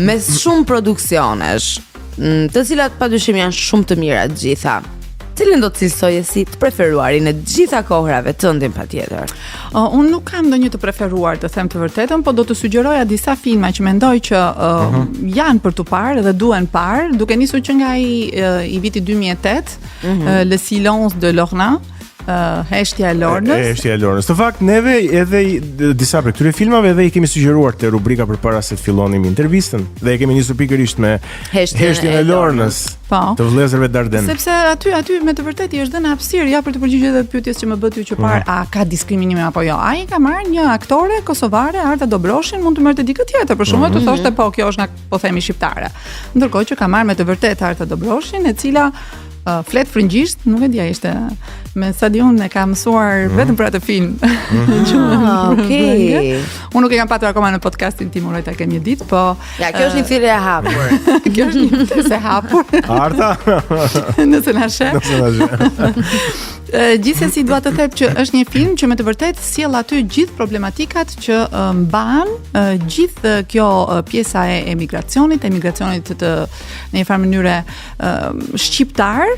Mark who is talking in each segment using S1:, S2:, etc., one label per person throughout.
S1: mes shumë produksionesh, të cilat padyshim janë shumë të mira të gjitha. Cilin do të cilësoje si të preferuarin e gjitha kohrave tëndin patjetër?
S2: Unë nuk kam ndonjë të preferuar, të them të vërtetën, po do të sugjeroja disa filma që mendoj që janë për të parë dhe duhen parë, duke nisur që nga i viti 2008, Le Silence de Lorna, Heshtja e Lornës.
S3: Heshtja e Lornës. Të fakt neve edhe disa prej këtyre filmave edhe i kemi sugjeruar te rubrika përpara se të fillonim intervistën dhe e kemi nisur pikërisht me Heshtjen e Lornës. Të vëllezërve Darden.
S2: Sepse aty me të vërtetë i është dhënë hapësirë ja për të përgjigjur edhe pyetjes që më bë ty që parë, a ka diskriminim apo jo? Ai ka marrë një aktore kosovare, Arta Dobroshin, mund të merrte dikë tjetër, për shembull, të thoshte po kjo është nga po themi shqiptare. Ndërkohë që ka marrë me të vërtetë Arta Dobroshin, e cila flet frëngjisht, nuk e dia, ishte me stadion e ka mësuar vetëm për atë film.
S1: Okej.
S2: Unë nuk e kam patur akoma në podcastin tim, uroj ta kem një ditë, po
S1: ja, kjo është një thirrje e hapur.
S2: Kjo është një thirrje e hapur.
S3: Arta.
S2: Nëse na sheh. Gjithsesi dua të them që është një film që me të vërtetë sjell aty gjithë problematikat që mban gjithë kjo pjesa e emigracionit të në një farë mënyre shqiptar,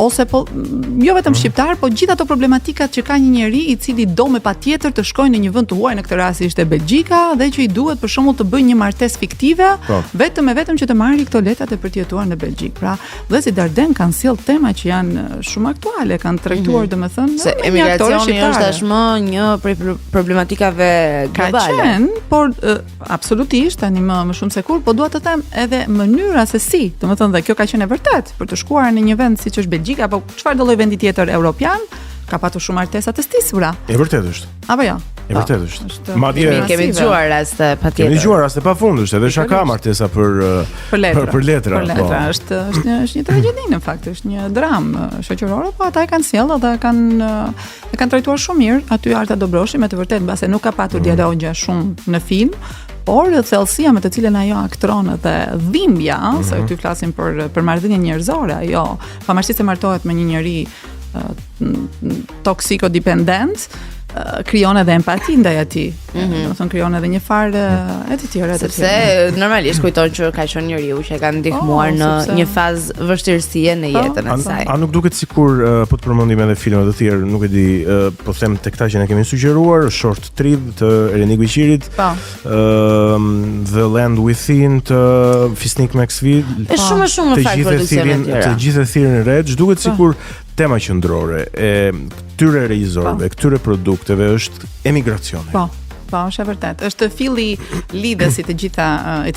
S2: ose po jo vetëm shqiptar, po gjithë ato problematikat që ka një njeri i cili do me patjetër të shkojë në një vend të huaj, në këtë rast ishte Belgjika, dhe që i duhet për shembull të bëjë një martesë fiktive, vetëm që të marrë këto letrat e për të jetuar në Belgjik. Pra, vëllezërit Darden kanë sjell tema që janë shumë aktuale, kanë trajtuar domethënë
S1: se emigracioni është tashmë një prej problematikave globale.
S2: Ka qenë, por absolutisht tani më shumë se kur, po dua të them edhe mënyra se si, domethënë dhe kjo ka qenë e vërtet, për të shkuar në një vend siç është Belgjika apo çfarë do lloj vendi tjetër evropian, ka patur shumë martesa të stisura.
S3: E vërtet është.
S2: Apo jo?
S3: E vërtet është. Madje
S1: kemi dëgjuar raste patjetër.
S3: Kemi dëgjuar raste pafundësht, edhe shaka martesa për letra.
S2: Është një tragjedi në fakt, është një dramë shoqërore, po ata e kanë sjellë dhe kanë trajtuar shumë mirë. Aty Arta Dobroshi me të vërtetë mbase nuk ka patur dialogje shumë në film, por thellësia me të cilën ajo aktron dhe dhimbja, se aty flasim për marrëdhënie njerëzore, ajo pavarësisht se martohet me një njeri toksikodependent, krijon edhe empati ndaj atij. Do thon krijon edhe një farë e të tjera.
S1: Sepse normalisht kujton që ka qenë njeriu që e ka ndihmuar në një fazë vështirësie në jetën e saj.
S3: A nuk duket sikur po të përmendim edhe filma të tjerë, nuk e di, po them tek këta që ne kemi sugjeruar, Short Trip të Eleni Guiqirit, The Land Within të Fisnik Maxfield.
S1: Është shumë fakt produksione të tjera.
S3: Të gjithë e thirrën Redge, duket sikur tema qendrore e këtyre regjizorëve, këtyre produkteve është emigracioni.
S2: Po, është e vërtet. Është filli lidhësi të gjithë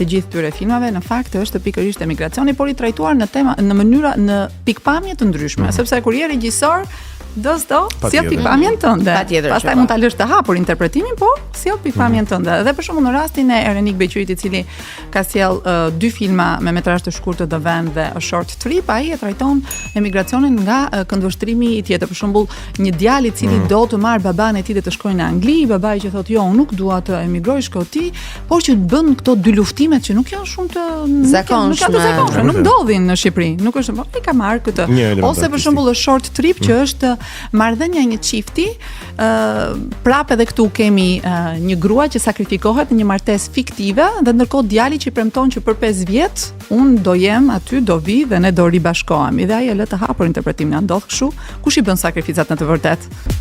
S2: këtyre filmave, në fakt është pikërisht emigracioni, por i trajtuar në tema në mënyra në pikpamje të ndryshme, sepse kur je regjisor sjell pikpamjen tënde. Pastaj mund ta lësh të hapur interpretimin, po sjell pikpamjen tënde. Dhe për shembull në rastin e Erenik Beqirit, i cili ka sjell 2 filma me metrazh të shkurtër, The Van dhe A Short Trip, ai e trajton emigracionin nga këndvështrimi i tjetër. Për shembull, një djalë i cili do të marr baban e tij dhe të shkojë në Angli, babai që thotë jo, unë nuk dua të emigroj, shko ti, por që të bën këto dy luftimet që nuk janë shumë të zakonshme, nuk ndodhin në Shqipëri. Nuk është, po ai ka marr këtë. Ose për shembull A Short Trip që është marrëdhënia e një çifti, prapë edhe këtu kemi një grua që sakrifikohet në një martesë fiktive, dhe ndërkohë djali që premton që për 5 vjet unë do jem aty, do vi dhe ne do ribashkohemi. Dhe ai e lë të hapur interpretimin, ndodh kështu, kush i bën sakrificat në të vërtetë?